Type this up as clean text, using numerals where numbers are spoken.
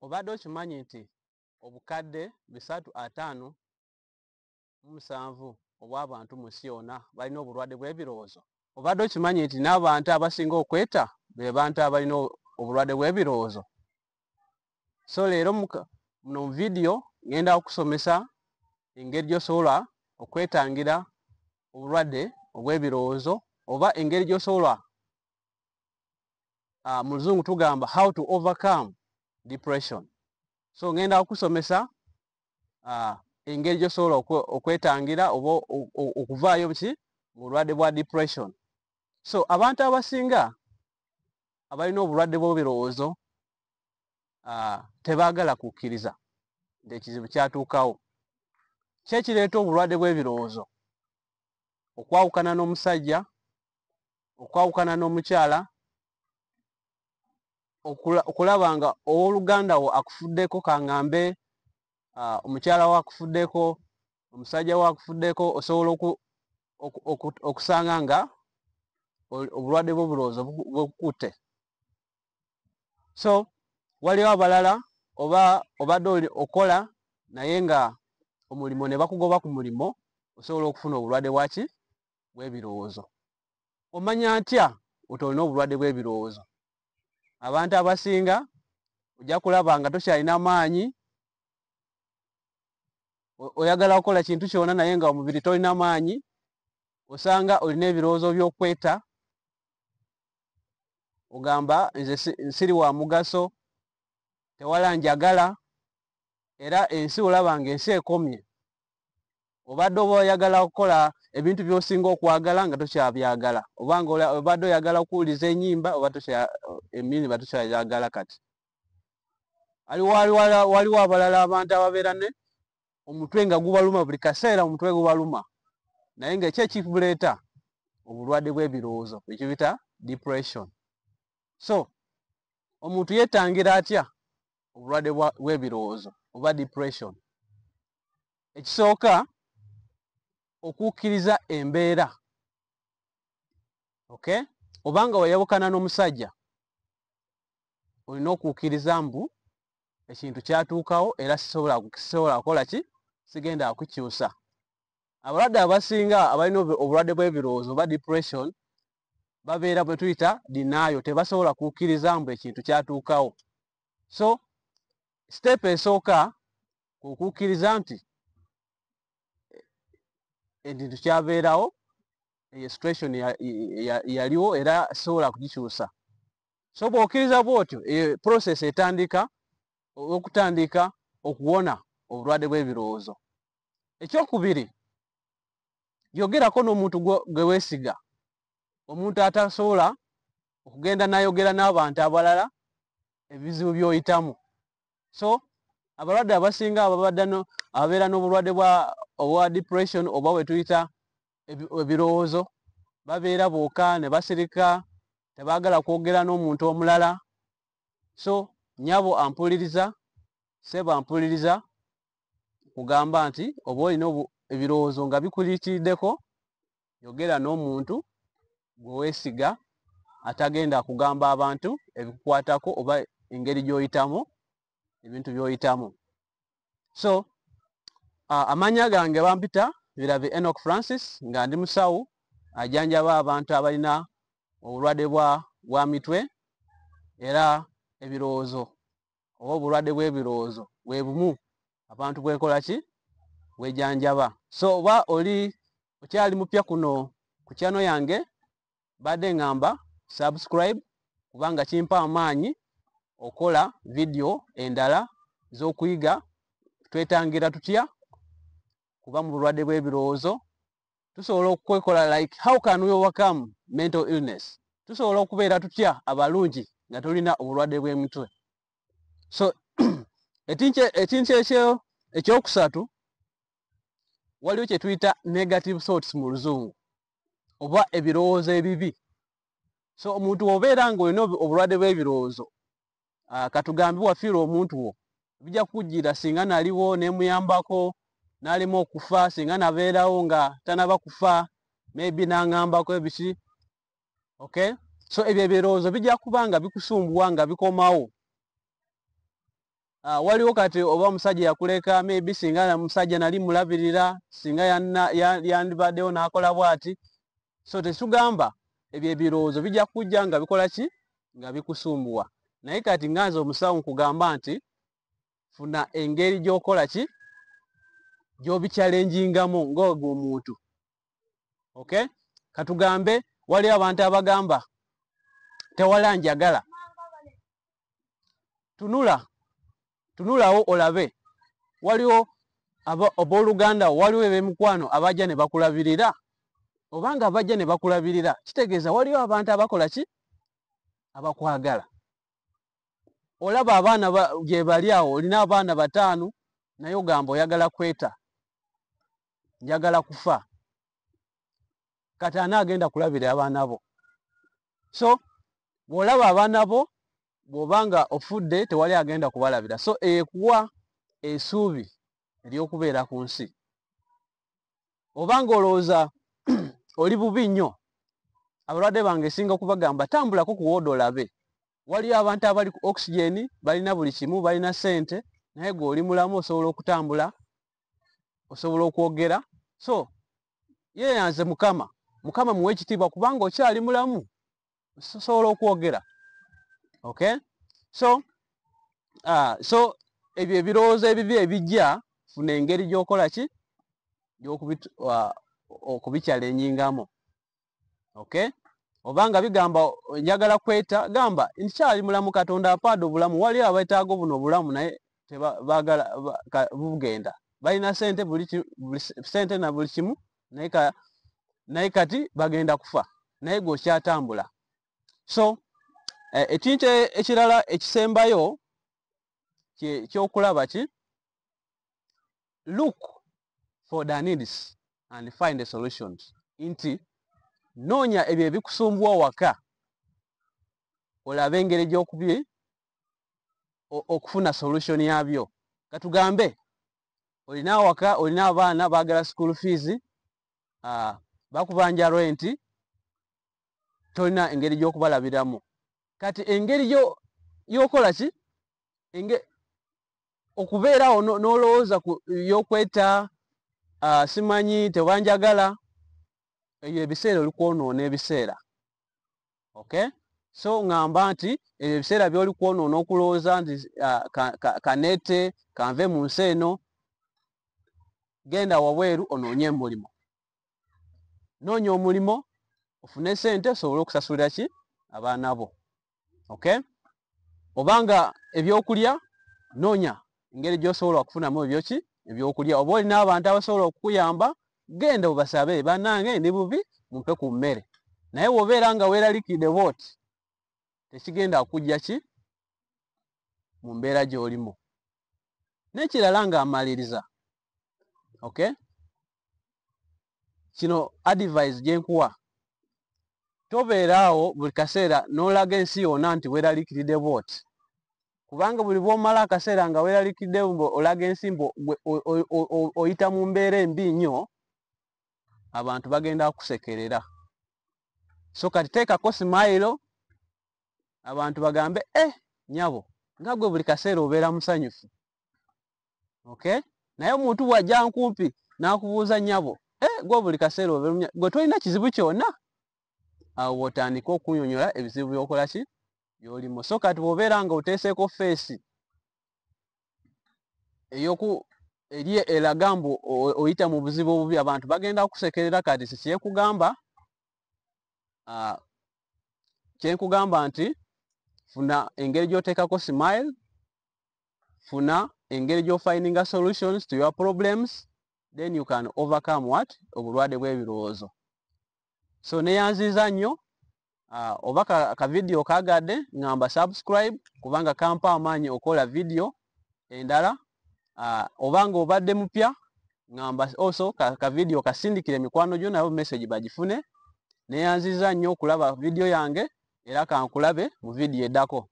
Obadde okimanyi nti obukadde 357 obw'abantu mu nsi yonna balina obulwadde bw'ebirowoozo? Obadde okimanyi nti n'abantu abasinga okweta be bantu abalina obulwadde bw'ebirowoozo? So leero muno mu vidiyo ngenda okusomesa engeri gy'osobola okwetangira obulwadde obw'ebirowoozo, oba engeri gy'osobola mu luzungu tugamba how to overcome depression. So ngenda okusomesa engeri gy'osobola okwetangira oba okuvaayo mu bulwadde bwa depression. So abantu abasinga abalina obulwadde bw'ebirowoozo tebaagala kukkiriza nti ekizibu kyatuukawo. Ki ekireeta obulwadde bw'ebirowoozo? Okwawukana n'omusajja, okwawukana n'omukyala, okulaba nga owooluganda wo akufuddeko, kaŋŋambe omukyala wo akufuddeko, omusajja wo akufuddeko, osobola okusanga nga obulwadde bw'ebirowoozo bukukutte. So waliwo abalala obadde okola naye nga omulimo ne bakugoba ku mulimo, osobola okufuna obulwadde bwaki bw'ebirowoozo. Omanya ntya nti olina obulwadde bw'ebirowoozo? Abantu abasinga ojja kulaba nga tokyalina maanyi, oyagala kukola kintu kyonna naye nga omubiri tolina maanyi, osanga olina ebirowoozo by'okweta, ogamba nze nsiri wa mugaso, tewala njagala, era ensi olaba nga ensi ekomye. Obadde oba oyagala okukola ebintu by'osinga okwagala nga tokyabyagala, obanga obadde oyagala okuwuliza ennyimba emmindi tokyayagala kati. Waliwo abalala abantu ababeera ne omutwe nga gubaluma, buli kaseera omutwe gubaluma, naye nga ki ekibuleeta? Obulwadde bw'ebirowoozo, ekibita depression. So omuntu yeetangira atya obulwadde bw'ebirowoozo oba depression? Ekisooka, okukkiriza embeera. Okay? Obanga wayawukana n'omusajja, olina okukkiriza mbu ekintu kyatuukawo era sisobola kukola ki? Sigenda kukyusa. Abalwadde abasinga abalina obulwadde bw'ebirowoozo oba depression babeera bwe tuyita denial, tebasobola kukkiriza mbu ekintu kyatuukawo. So step esooka kukkiriza nti ekintu kyabeerawo, eyo situation yaliwo era sobola kugikyusa. So bw'okkiriza bw'otyo, process etandika okutandika okuwona obulwadde bw'ebirowoozo. Ekyokubiri, yogerako n'omuntu gwe weesiga, omuntu atasobola okugenda n'ayogera n'abantu abalala ebizibu by'oyitamu. So abalwadde abasinga ababeera n'obulwadde obwa depression oba bwe tuyita ebirowoozo, babeera bokka ne basirika, tebaagala kwogera n'omuntu omulala. So nnyabo ampuliriza, ssebo ampuliriza, kugamba nti oba olina ebirowoozo nga bikulitiddeko, yogera n'omuntu gwe weesiga atagenda kugamba abantu ebikukwatako oba engeri gy'oyitamu ebintu by'oyitamu. So amannya gange bampita Birabe Enoch Francis, nga ndi musawo ajjanjaba abantu abalina obulwadde bwa mitwe, era ebirowoozo oba obulwadde bw'ebirowoozo bwe bumu abantu bwekola ki? Bwejjanjaba. So oba okyali mupya kuno ku channel yange, badde ngamba subscribe kubanga kimpa amaanyi okola vidiyo endala z'okuyiga twetangira tutya kuba mu bulwadde bw'ebirowoozo. Tusobola okwekola like how can we overcome mental illness, tusobola okubeera tutya abalungi nga tulina obulwadde bw'emitwe. So ekintu ekyokusatu, waliwo kye tuyita negative thoughts mu luzungu oba ebirowoozo ebibi. So omuntu obeera nga olina obulwadde bw'ebirowoozo, katugambe wafiirwa omuntu wo, bijja kukujjira singa naliwo nemuyambako n'alema okufa, singa nabeerawo nga tanaba kufa maybe n'aŋŋambako ebiki. Okay? So ebyo ebirowoozo bijja kuba nga bikusumbuwa nga bikomawo waliwo kati oba musajja yakuleka maybe singa na musajja nali mulabirira singa yandibaddewo n'akola bwati. So tesugamba ebyo ebirowoozo bijja kujja nga bikola ki nga bikusumbuwa. Naye kati nganze omusawo nkugamba nti funa engeri gy'okola ki gy'obichallengingamu ng'ogwo omuntu. Okay, katugambe wali abantu abagamba tewala njagala. Tunulawo olabe waliwo abooluganda waliwo ebemukwano abajja ne bakulabirira obanga abajja ne bakulabirira kitegeeza waliwo abantu abakola ki abakwagala. Olaba abaana gye bali awo olina abaana 5 naye ogamba oyagala kweta njagala kufa kati ani agenda kulabira abaana bo. So bw'olaba abaana bo bw'obanga ofudde tewali agenda kubalabira. So ekuwa essuubi ery'okubeera ku nsi. Obanga olowooza oli bubi nnyo abalwadde bange singa okubagamba tambulako ku wooda olabe waliyo abantu abali ku oxygen balina buli kimu balina ssente naye gwe oli mulamu osobola okutambula osobola okwogera. So yeeyanze mukama muwe ekitiibwa kubanga okyali mulamu osobola okwogera. Okay, so ebyo ebirowoozo ebibi ebijja funa engeri gy'okola ki okubichallengingamu. Okay, obanga bigamba njagala kweta gamba nkyali mulamu Katonda apaada obulamu wali abeetaaga buno obulamu naye tebaagala bugenda balina ssente ssente na buli kimu naye kati bagenda kufa naye gwe okyatambula. So ekintu ekirala ekisembayo kyokulaba ki look for the needs and find the solutions. Nti noonya ebyo ebikusumbuwa waka olabe engeri gy'okubi okufuna solution yabyo. Katugambe olina waka olina abaana baagala school fees bakubanja rent tolina engeri gy'okubalabiramu. Kati engeri y'okola ki okubeerawo n'olowooza y'okweta simanyi tebanjagala ebyo ebiseera oli kwonoona ebiseera. Okay, so ngamba nti ebyo ebiseera by'oli kwonoona okulowooza nti kanete kanve mu nsi eno genda wabweru onoonye emulimo. Noonya omulimo ofune ssente osobole okusasulira ki abaana bo. Okay, obanga ebyokulya noonya engeri gy'osobola okufunamu ebyokulya. Oba olina abantu abasobola okukuyamba genda obasabe bannange ndi bubi mumpe ku mmere. Naye bw'obeera nga weeralikidde bw'oti tekigenda kujja ki mu mbeera gy'olimu. N'ekirala nga amaliriza. Okay, kino advice gye nkuwa tobeeraawo buli kaseera n'olaga ensi yonna nti weeralikiridde bw'oti kubanga buli bw'omala akaseera nga weeralikidde olaga ensi oyita mu mbeera embi nnyo abantu bagenda kusekerera. So kati teekako simayiro abantu bagambe nyabo nga gwe buli kaseera obeera musanyufu. Okay, naye omuntu bw'ajja nkumpi n'akubuuza nyabo gwe buli kaseera obeera gwe tolina kizibu kyonna awo otandika okunyonyola ebizibu by'okola ki by'olimu. So kati bw'obeera nga oteeseeko feesi eri eraga mbu oyita mu buzibu obubi abantu bagenda kusekerera. Kati kyekugamba nti funa engeri gy'oteekako smile, funa engeri gy'ofindinga solutions to your problems, then you can overcome obulwadde bw'ebirowoozo. So neyanziza nnyo oba ka video kagadde ngamba subscribe kubanga kampa amaanyi okola video endala. Obanga obadde mupya ngamba also ka video kasindikire mikwano gyo nabo message bagifune. Neyanziza nnyo okulaba video yange era kankulabe mu video eddako.